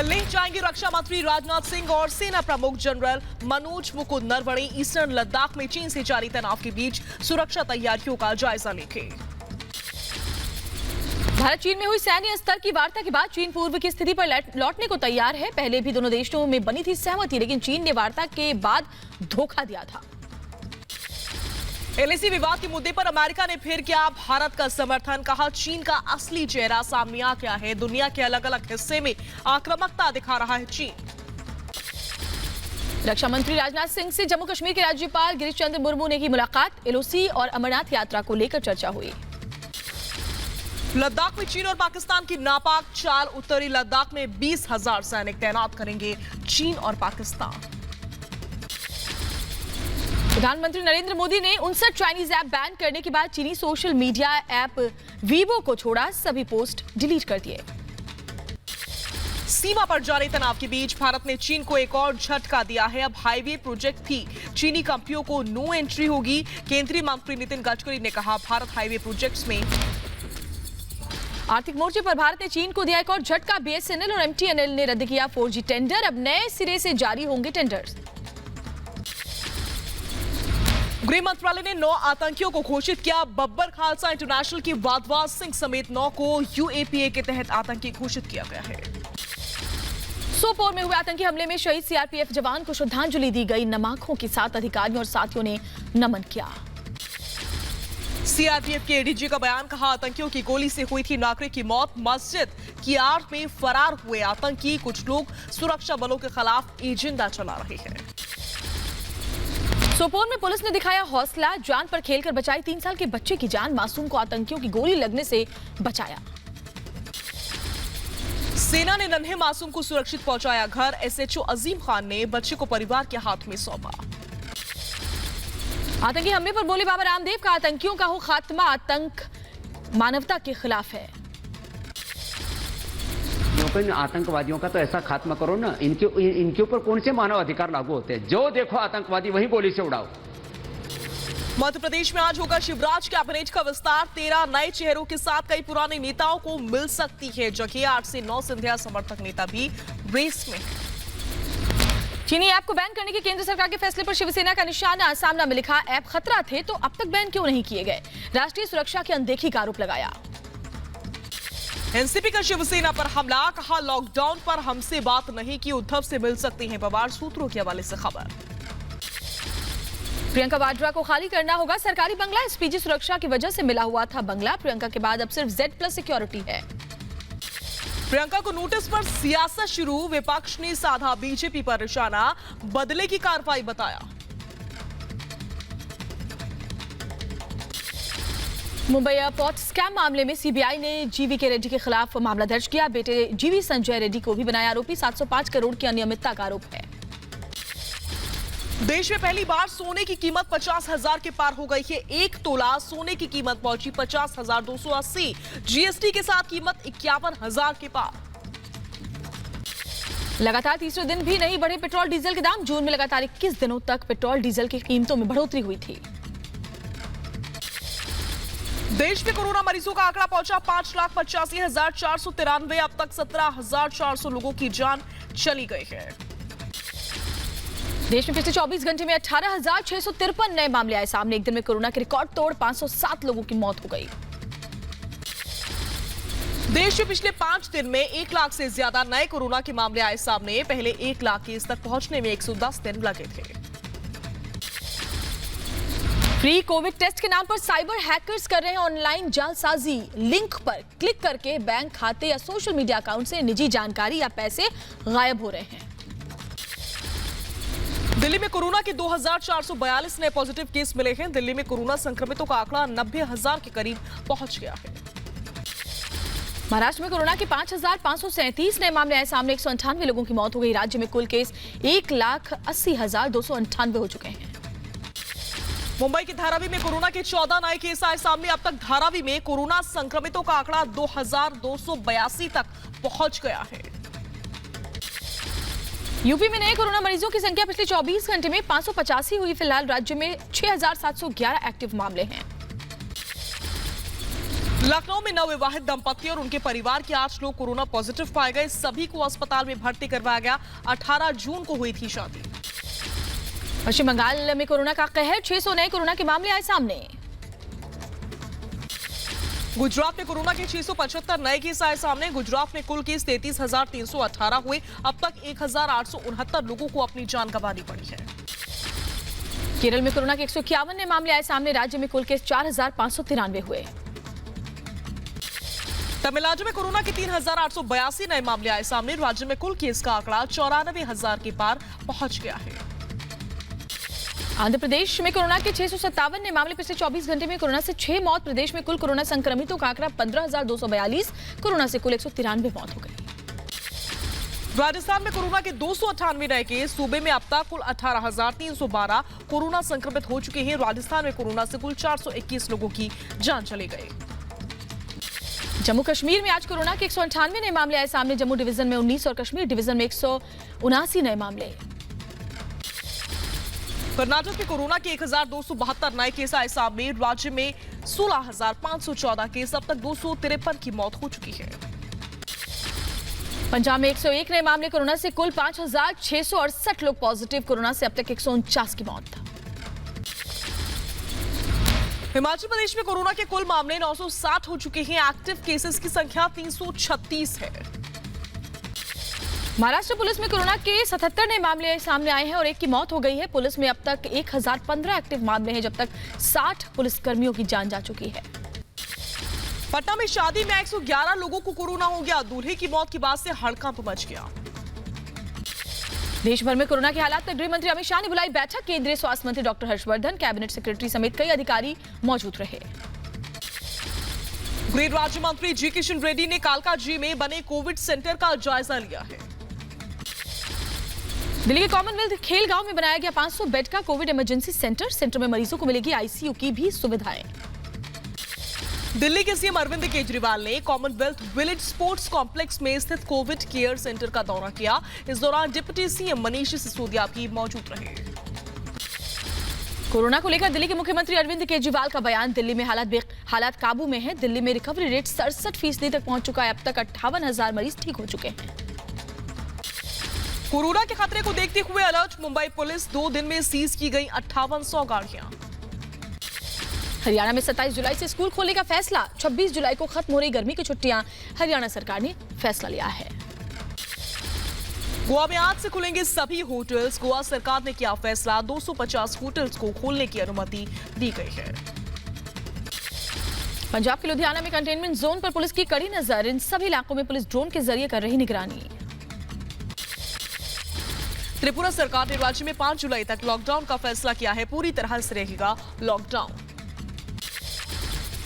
लेह जाएंगे रक्षा मंत्री राजनाथ सिंह और सेना प्रमुख जनरल मनोज मुकुंद नरवणे ईस्टर्न लद्दाख में चीन से जारी तनाव के बीच सुरक्षा तैयारियों का जायजा लेंगे। भारत चीन में हुई सैन्य स्तर की वार्ता के बाद चीन पूर्व की स्थिति पर लौटने को तैयार है। पहले भी दोनों देशों में बनी थी सहमति, लेकिन चीन ने वार्ता के बाद धोखा दिया था। एलएसी विवाद के मुद्दे पर अमेरिका ने फिर किया भारत का समर्थन, कहा चीन का असली चेहरा सामने आ गया है। दुनिया के अलग अलग हिस्से में आक्रामकता दिखा रहा है चीन। रक्षा मंत्री राजनाथ सिंह से जम्मू कश्मीर के राज्यपाल गिरीश चंद्र मुर्मू ने की मुलाकात। एलओसी और अमरनाथ यात्रा को लेकर चर्चा हुई। लद्दाख में चीन और पाकिस्तान की नापाक चाल, उत्तरी लद्दाख में 20,000 सैनिक तैनात करेंगे चीन और पाकिस्तान। प्रधानमंत्री नरेंद्र मोदी ने 59 चाइनीज ऐप बैन करने के बाद चीनी सोशल मीडिया ऐप वीबो को छोड़ा, सभी पोस्ट डिलीट कर दिए। सीमा पर जारी तनाव के बीच भारत ने चीन को एक और झटका दिया है। अब हाईवे प्रोजेक्ट थी चीनी कंपनियों को नो एंट्री होगी। केंद्रीय मंत्री नितिन गडकरी ने कहा भारत हाईवे प्रोजेक्ट्स में। आर्थिक मोर्चे पर भारत ने चीन को दिया एक और झटका। बीएसएनएल और एमटीएनएल ने रद्द किया 4G टेंडर, अब नए सिरे से जारी होंगे टेंडर्स। गृह मंत्रालय ने 9 आतंकियों को घोषित किया। बब्बर खालसा इंटरनेशनल की वाधवा सिंह समेत 9 को यूएपीए के तहत आतंकी घोषित किया गया है। सोपोर में हुए आतंकी हमले में शहीद सीआरपीएफ जवान को श्रद्धांजलि दी गई। नम आंखों के साथ अधिकारियों और साथियों ने नमन किया। सीआरपीएफ के एडीजी का बयान, कहा आतंकियों की गोली से हुई थी नागरिक की मौत। मस्जिद की आड़ में फरार हुए आतंकी, कुछ लोग सुरक्षा बलों के खिलाफ एजेंडा चला रहे हैं। सोपोर में पुलिस ने दिखाया हौसला, जान पर खेलकर बचाई 3 साल के बच्चे की जान। मासूम को आतंकियों की गोली लगने से बचाया। सेना ने नन्हे मासूम को सुरक्षित पहुंचाया घर। एसएचओ अजीम खान ने बच्चे को परिवार के हाथ में सौंपा। आतंकी हमले पर बोले बाबा रामदेव, का आतंकियों का हो खात्मा, आतंक मानवता के खिलाफ है। आतंकवादियों का तो ऐसा खात्मा करो ना, इनके ऊपर कौन से मानव अधिकार लागू होते हैं? जो देखो आतंकवादी वही गोली से उड़ाओ। मध्य प्रदेश में आज होगा शिवराज कैबिनेट का विस्तार। 13 नए चेहरों के साथ कई पुराने नेताओं को मिल सकती है जगह। 8 से 9 सिंधिया समर्थक नेता भी रेस में हैं। चीनी ऐप को बैन करने के केंद्र सरकार के फैसले पर शिवसेना का निशाना। सामना में लिखा ऐप खतरा थे तो अब तक बैन क्यों नहीं किए गए? राष्ट्रीय सुरक्षा की अनदेखी का आरोप लगाया। एनसीपी का शिवसेना पर हमला, कहा लॉकडाउन पर हमसे बात नहीं की, उद्धव से मिल सकती हैं पवार। सूत्रों के हवाले से खबर। प्रियंका वाड्रा को खाली करना होगा सरकारी बंगला। एसपीजी सुरक्षा की वजह से मिला हुआ था बंगला। प्रियंका के बाद अब सिर्फ Z+ सिक्योरिटी है। प्रियंका को नोटिस पर सियासत शुरू, विपक्ष ने साधा बीजेपी पर निशाना, बदले की कार्रवाई बताया। मुंबई एयरपोर्ट स्कैम मामले में सीबीआई ने जीवीके रेड्डी के खिलाफ मामला दर्ज किया। बेटे जीवी संजय रेड्डी को भी बनाया आरोपी। 705 करोड़ की अनियमितता का आरोप है। देश में पहली बार सोने की कीमत 50,000 के पार हो गई है। 1 तोला सोने की कीमत पहुंची 50,280। जीएसटी के साथ कीमत 51,000 के पार। लगातार तीसरे दिन भी नहीं बढ़े पेट्रोल डीजल के दाम। जून में लगातार 21 दिनों तक पेट्रोल डीजल की कीमतों में बढ़ोतरी हुई थी। देश में कोरोना मरीजों का आंकड़ा पहुंचा 5,85,493। अब तक 17,400 लोगों की जान चली गई है। देश में पिछले 24 घंटे में 18,653 नए मामले आए सामने। एक दिन में कोरोना के रिकॉर्ड तोड़ 507 लोगों की मौत हो गई। देश में पिछले 5 दिन में 1 लाख से ज्यादा नए कोरोना के मामले आए सामने। पहले 1 लाख केस तक पहुंचने में 110 दिन लगे थे। फ्री कोविड टेस्ट के नाम पर साइबर हैकर्स कर रहे हैं ऑनलाइन जालसाजी। लिंक पर क्लिक करके बैंक खाते या सोशल मीडिया अकाउंट से निजी जानकारी या पैसे गायब हो रहे हैं। दिल्ली में कोरोना के 2,442 नए पॉजिटिव केस मिले हैं। दिल्ली में कोरोना संक्रमितों का आंकड़ा 90,000 के करीब पहुंच गया है। महाराष्ट्र में कोरोना के 5,537 नए मामले आए सामने। 198 लोगों की मौत हो गई। राज्य में कुल केस 1,80,298 हो चुके हैं। मुंबई के धारावी में कोरोना के 14 नए केस आए सामने। अब तक धारावी में कोरोना संक्रमितों का आंकड़ा 2,282 तक पहुंच गया है। यूपी में नए कोरोना मरीजों की संख्या पिछले 24 घंटे में 585 हुई। फिलहाल राज्य में 6,711 एक्टिव मामले हैं। लखनऊ में नवविवाहित दंपति और उनके परिवार के 8 लोग कोरोना पॉजिटिव पाए गए। सभी को अस्पताल में भर्ती करवाया गया। 18 जून को हुई थी शादी। पश्चिम बंगाल में कोरोना का कहर, 600 नए कोरोना के मामले आए सामने। गुजरात में कोरोना के 675 नए केस आए सामने। गुजरात में कुल केस 33,318 हुए। अब तक 1,869 लोगों को अपनी जान गंवानी पड़ी है। केरल में कोरोना के 151 नए मामले आए सामने। राज्य में कुल केस 4,593 हुए। तमिलनाडु में कोरोना के 3,882 नए मामले आए सामने। राज्य में कुल केस का आंकड़ा 94,000 के पार पहुंच गया है। आंध्र प्रदेश में कोरोना के 657 नए मामले। पिछले 24 घंटे में कोरोना से 6 मौत। प्रदेश में कुल कोरोना संक्रमितों का आंकड़ा 15,242। कोरोना से कुल 193 मौत हो गई। राजस्थान में कोरोना के 298 नए केस। सूबे में अब तक कुल 18,312 कोरोना संक्रमित हो चुके हैं। राजस्थान में कोरोना से कुल 421 लोगों की जान चली गई। जम्मू कश्मीर में आज कोरोना के 198 नए मामले आए सामने। जम्मू डिवीजन में 19 और कश्मीर डिवीजन में 179 नए मामले। कर्नाटक में कोरोना के 1,272 नए केस आए सामने। राज्य में 16,514 केस। अब तक 253 की मौत हो चुकी है। पंजाब में 101 नए मामले। कोरोना से कुल 5,668 लोग पॉजिटिव। कोरोना से अब तक 149 की मौत। हिमाचल प्रदेश में कोरोना के कुल मामले 960 हो चुके हैं। एक्टिव केसेस की संख्या 336 है। महाराष्ट्र पुलिस में कोरोना के 77 नए मामले सामने आए हैं और 1 की मौत हो गई है। पुलिस में अब तक 1,015 एक्टिव मामले हैं, जब तक 60 पुलिसकर्मियों की जान जा चुकी है। पटना में शादी में 111 लोगों को कोरोना हो गया। दूल्हे की मौत के बाद से हड़कंप मच गया। देश भर में कोरोना के हालात पर गृह मंत्री अमित शाह ने बुलाई बैठक। केंद्रीय स्वास्थ्य मंत्री डॉक्टर हर्षवर्धन, कैबिनेट सेक्रेटरी समेत कई अधिकारी मौजूद रहे। गृह राज्य मंत्री जी किशन रेड्डी ने कालकाजी में बने कोविड सेंटर का जायजा लिया है। दिल्ली के कॉमनवेल्थ खेल गांव में बनाया गया 500 बेड का कोविड इमरजेंसी सेंटर। सेंटर में मरीजों को मिलेगी आईसीयू की भी सुविधाएं। दिल्ली के सीएम अरविंद केजरीवाल ने कॉमनवेल्थ विलेज स्पोर्ट्स कॉम्प्लेक्स में स्थित कोविड केयर सेंटर का दौरा किया। इस दौरान डिप्टी सीएम मनीष सिसोदिया भी मौजूद रहे। कोरोना को लेकर दिल्ली के मुख्यमंत्री अरविंद केजरीवाल का बयान। दिल्ली में हालात काबू में है। दिल्ली में रिकवरी रेट 67% तक पहुंच चुका है। अब तक 58,000 मरीज ठीक हो चुके हैं। कोरोना के खतरे को देखते हुए अलर्ट। मुंबई पुलिस 2 दिन में सीज की गई 5800 गाड़ियां। हरियाणा में 27 जुलाई से स्कूल खोलने का फैसला। 26 जुलाई को खत्म हो रही गर्मी की छुट्टियां। हरियाणा सरकार ने फैसला लिया है। गोवा में आज से खुलेंगे सभी होटल्स। गोवा सरकार ने किया फैसला। 250 होटल्स को खोलने की अनुमति दी गई है। पंजाब के लुधियाना में कंटेनमेंट जोन पर पुलिस की कड़ी नजर। इन सभी इलाकों में पुलिस ड्रोन के जरिए कर रही निगरानी। त्रिपुरा सरकार ने राज्य में 5 जुलाई तक लॉकडाउन का फैसला किया है। पूरी तरह से रहेगा लॉकडाउन।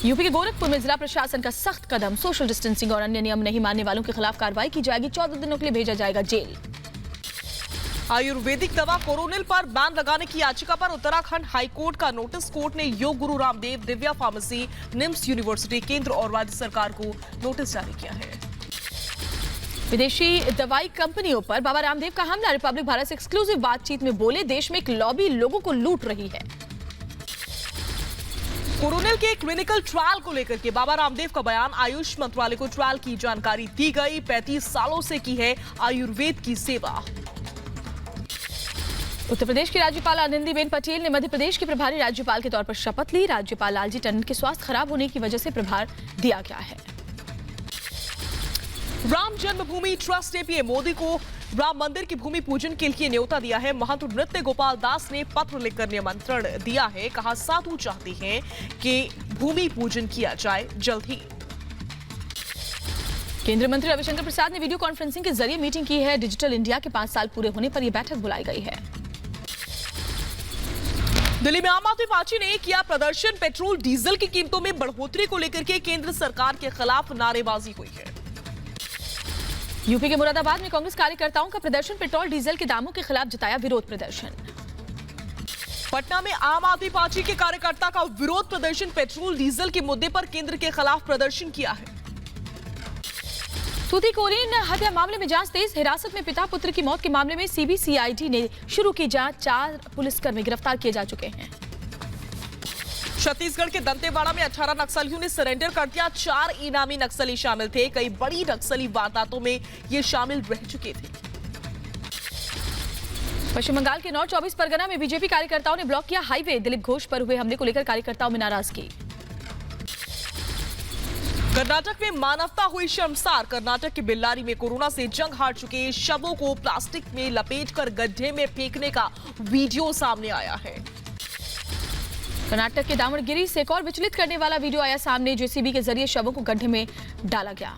यूपी के गोरखपुर में जिला प्रशासन का सख्त कदम। सोशल डिस्टेंसिंग और अन्य नियम नहीं मानने वालों के खिलाफ कार्रवाई की जाएगी। 14 दिनों के लिए भेजा जाएगा जेल। आयुर्वेदिक दवा कोरोनिल पर बैन लगाने की याचिका पर उत्तराखंड हाईकोर्ट का नोटिस। कोर्ट ने योग गुरु रामदेव, दिव्या फार्मेसी, निम्स यूनिवर्सिटी, केंद्र और राज्य सरकार को नोटिस जारी किया है। विदेशी दवाई कंपनियों पर बाबा रामदेव का हमला। रिपब्लिक भारत से एक्सक्लूसिव बातचीत में बोले, देश में एक लॉबी लोगों को लूट रही है। कोरोनिल के क्लिनिकल ट्रायल को लेकर के बाबा रामदेव का बयान। आयुष मंत्रालय को ट्रायल की जानकारी दी गई। 35 सालों से की है आयुर्वेद की सेवा। उत्तर प्रदेश की राज्यपाल आनंदीबेन पटेल ने मध्य प्रदेश के प्रभारी राज्यपाल के तौर पर शपथ ली। राज्यपाल लालजी टंडन के स्वास्थ्य खराब होने की वजह से प्रभार दिया गया है। राम जन्मभूमि ट्रस्ट ने पीएम मोदी को राम मंदिर की भूमि पूजन के लिए न्योता दिया है। महंत नृत्य गोपाल दास ने पत्र लिखकर निमंत्रण दिया है। कहा, साधु चाहते हैं कि भूमि पूजन किया जाए जल्द ही। केंद्रीय मंत्री रविशंकर प्रसाद ने वीडियो कॉन्फ्रेंसिंग के जरिए मीटिंग की है। डिजिटल इंडिया के 5 साल पूरे होने पर यह बैठक बुलाई गई है। दिल्ली में आम आदमी पार्टी ने किया प्रदर्शन। पेट्रोल डीजल की कीमतों में बढ़ोतरी को लेकर के केंद्र सरकार के खिलाफ नारेबाजी हुई है। यूपी के मुरादाबाद में कांग्रेस कार्यकर्ताओं का प्रदर्शन। पेट्रोल डीजल के दामों के खिलाफ जताया विरोध प्रदर्शन। पटना में आम आदमी पार्टी के कार्यकर्ता का विरोध प्रदर्शन। पेट्रोल डीजल के मुद्दे पर केंद्र के खिलाफ प्रदर्शन किया है। तूतीकोरिन हत्या मामले में जांच तेज। हिरासत में पिता पुत्र की मौत के मामले में सीबीसीआईडी ने शुरू की जांच। 4 पुलिसकर्मी गिरफ्तार किए जा चुके हैं। छत्तीसगढ़ के दंतेवाड़ा में 18 नक्सलियों ने सरेंडर कर दिया। 4 इनामी नक्सली शामिल थे। कई बड़ी नक्सली वारदातों में ये शामिल रह चुके थे। पश्चिम बंगाल के नॉर्थ 24 परगना में बीजेपी कार्यकर्ताओं ने ब्लॉक किया हाईवे। दिलीप घोष पर हुए हमले को लेकर कार्यकर्ताओं में नाराजगी। कर्नाटक में मानवता हुई शर्मसार। कर्नाटक के बेल्लारी में कोरोना से जंग हार चुके शवों को प्लास्टिक में लपेटकर गड्ढे में फेंकने का वीडियो सामने आया है। कर्नाटक के दावणगिरी से एक और विचलित करने वाला वीडियो आया सामने। जेसीबी के जरिए शवों को गड्ढे में डाला गया।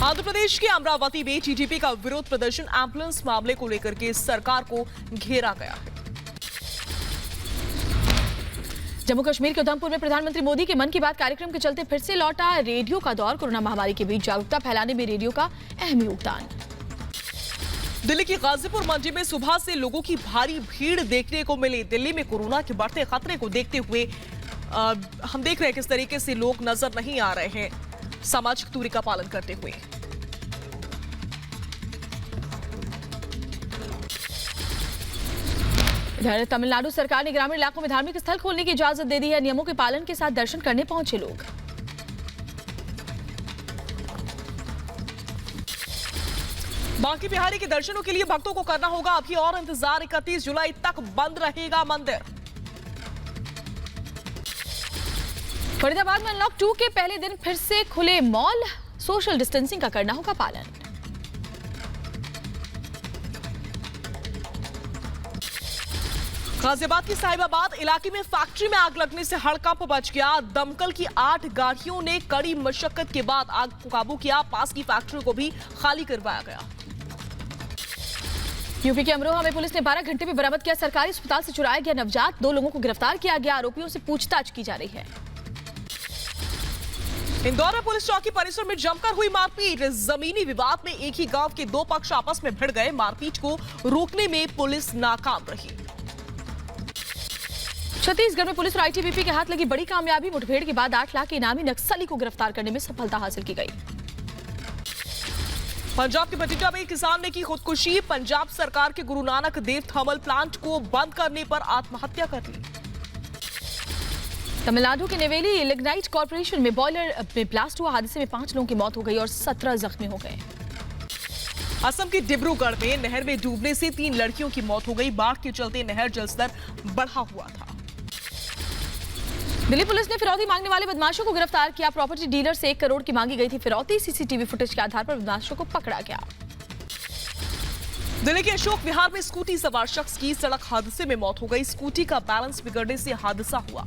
आंध्र प्रदेश के अमरावती में टीडीपी का विरोध प्रदर्शन। एम्बुलेंस मामले को लेकर के सरकार को घेरा गया है। जम्मू कश्मीर के उधमपुर में प्रधानमंत्री मोदी के मन की बात कार्यक्रम के चलते फिर से लौटा रेडियो का दौर। कोरोना महामारी के बीच जागरूकता फैलाने में रेडियो का अहम योगदान। दिल्ली की गाजीपुर मंडी में सुबह से लोगों की भारी भीड़ देखने को मिली। दिल्ली में कोरोना के बढ़ते खतरे को देखते हुए हम देख रहे हैं किस तरीके से लोग नजर नहीं आ रहे हैं सामाजिक दूरी का पालन करते हुए। इधर तमिलनाडु सरकार ने ग्रामीण इलाकों में धार्मिक स्थल खोलने की इजाजत दे दी है। नियमों के पालन के साथ दर्शन करने पहुंचे लोग। बांके बिहारी के दर्शनों के लिए भक्तों को करना होगा अभी और इंतजार। 31 जुलाई तक बंद रहेगा मंदिर। फरीदाबाद में अनलॉक 2 के पहले दिन फिर से खुले मॉल। सोशल डिस्टेंसिंग का करना होगा पालन। गाजियाबाद की साहिबाबाद इलाके में फैक्ट्री में आग लगने से हड़कंप मच गया। दमकल की 8 गाड़ियों ने कड़ी मशक्कत के बाद आग को काबू किया। पास की फैक्ट्री को भी खाली करवाया गया। यूपी के अमरोहा में पुलिस ने 12 घंटे में बरामद किया सरकारी अस्पताल से चुराया गया नवजात। 2 लोगों को गिरफ्तार किया गया। आरोपियों से पूछताछ की जा रही है। इंदौर में पुलिस चौकी परिसर में जमकर हुई मारपीट। जमीनी विवाद में एक ही गांव के 2 पक्ष आपस में भिड़ गए। मारपीट को रोकने में पुलिस नाकाम रही। छत्तीसगढ़ में पुलिस और आईटीबीपी के हाथ लगी बड़ी कामयाबी। मुठभेड़ के बाद 8 लाख के इनामी नक्सली को गिरफ्तार करने में सफलता हासिल की गई। पंजाब के बठिंडा में किसान ने की खुदकुशी। पंजाब सरकार के गुरु नानक देव थर्मल प्लांट को बंद करने पर आत्महत्या कर ली। तमिलनाडु के नेवेली लिग्नाइट कॉर्पोरेशन में बॉयलर में ब्लास्ट हुआ। हादसे में 5 लोगों की मौत हो गई और 17 जख्मी हो गए। असम के डिब्रूगढ़ में नहर में डूबने से 3 लड़कियों की मौत हो गई। बाढ़ के चलते नहर जलस्तर बढ़ा हुआ था। दिल्ली पुलिस ने फिरौती मांगने वाले बदमाशों को गिरफ्तार किया। प्रॉपर्टी डीलर से 1 करोड़ की मांगी गई थी फिरौती। सीसीटीवी फुटेज के आधार पर बदमाशों को पकड़ा गया। दिल्ली के अशोक विहार में स्कूटी सवार शख्स की सड़क हादसे में मौत हो गई। स्कूटी का बैलेंस बिगड़ने से हादसा हुआ।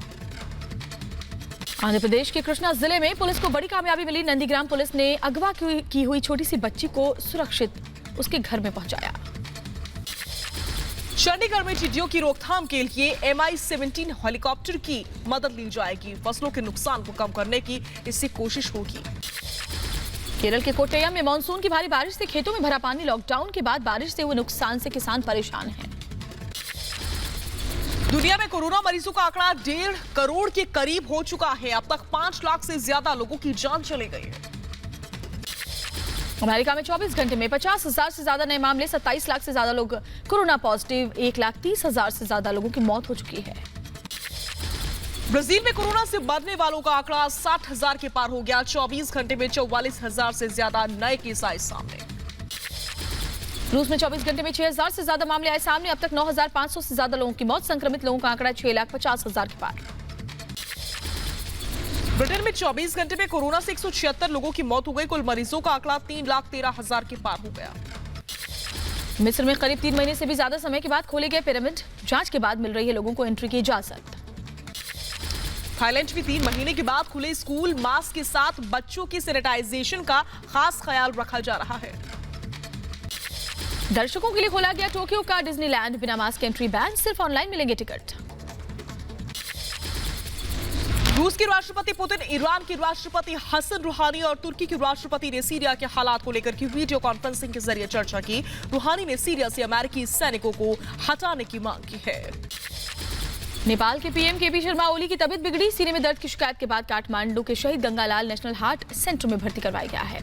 आंध्र प्रदेश के कृष्णा जिले में पुलिस को बड़ी कामयाबी मिली। नंदीग्राम पुलिस ने अगवा की हुई छोटी सी बच्ची को सुरक्षित उसके घर में पहुंचाया। चंडीगढ़ में टिड्डियों की रोकथाम के लिए MI-17 हेलीकॉप्टर की मदद ली जाएगी। फसलों के नुकसान को कम करने की इससे कोशिश होगी। केरल के कोट्टयम में मानसून की भारी बारिश से खेतों में भरा पानी। लॉकडाउन के बाद बारिश से हुए नुकसान से किसान परेशान हैं। दुनिया में कोरोना मरीजों का आंकड़ा 1.5 करोड़ के करीब हो चुका है। अब तक 5 लाख से ज्यादा लोगों की जान चली गई है। अमेरिका में 24 घंटे में 50,000 से ज्यादा नए मामले। 27 लाख से ज्यादा लोग कोरोना पॉजिटिव। 1,30,000 से ज्यादा लोगों की मौत हो चुकी है। ब्राजील में कोरोना से मरने वालों का आंकड़ा 60,000 के पार हो गया। 24 घंटे में 44,000 से ज्यादा नए केस आए सामने। रूस में 24 घंटे में 6,000 से ज्यादा मामले आए सामने। अब तक 9,500 से ज्यादा लोगों की मौत। संक्रमित लोगों का आंकड़ा 6,50,000 के पार। ब्रिटेन में 24 घंटे में कोरोना से 176 लोगों की मौत हो गई। कुल मरीजों का आंकड़ा 3,13,000 के पार हो गया। मिस्र में करीब 3 महीने से भी ज्यादा समय के बाद खोले गए पिरामिड। जांच के बाद मिल रही है लोगों को एंट्री की इजाजत। थाईलैंड में 3 महीने के बाद खुले स्कूल। मास्क के साथ बच्चों की सैनिटाइजेशन का खास ख्याल रखा जा रहा है। दर्शकों के लिए खोला गया टोक्यो का डिज्नीलैंड। बिना मास्क एंट्री बैन। सिर्फ ऑनलाइन मिलेंगे टिकट। रूस के राष्ट्रपति पुतिन, ईरान के राष्ट्रपति हसन रूहानी और तुर्की के राष्ट्रपति ने सीरिया के हालात को लेकर की वीडियो कॉन्फ्रेंसिंग के जरिए चर्चा की। रूहानी ने सीरिया से अमेरिकी सैनिकों को हटाने की मांग की है। नेपाल के पीएम केपी शर्मा ओली की तबीयत बिगड़ी। सीने में दर्द की शिकायत के बाद काठमांडू के शहीद गंगालाल नेशनल हार्ट सेंटर में भर्ती करवाया गया है।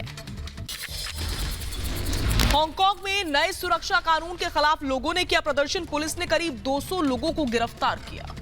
हांगकांग में नए सुरक्षा कानून के खिलाफ लोगों ने किया प्रदर्शन। पुलिस ने करीब 200 लोगों को गिरफ्तार किया।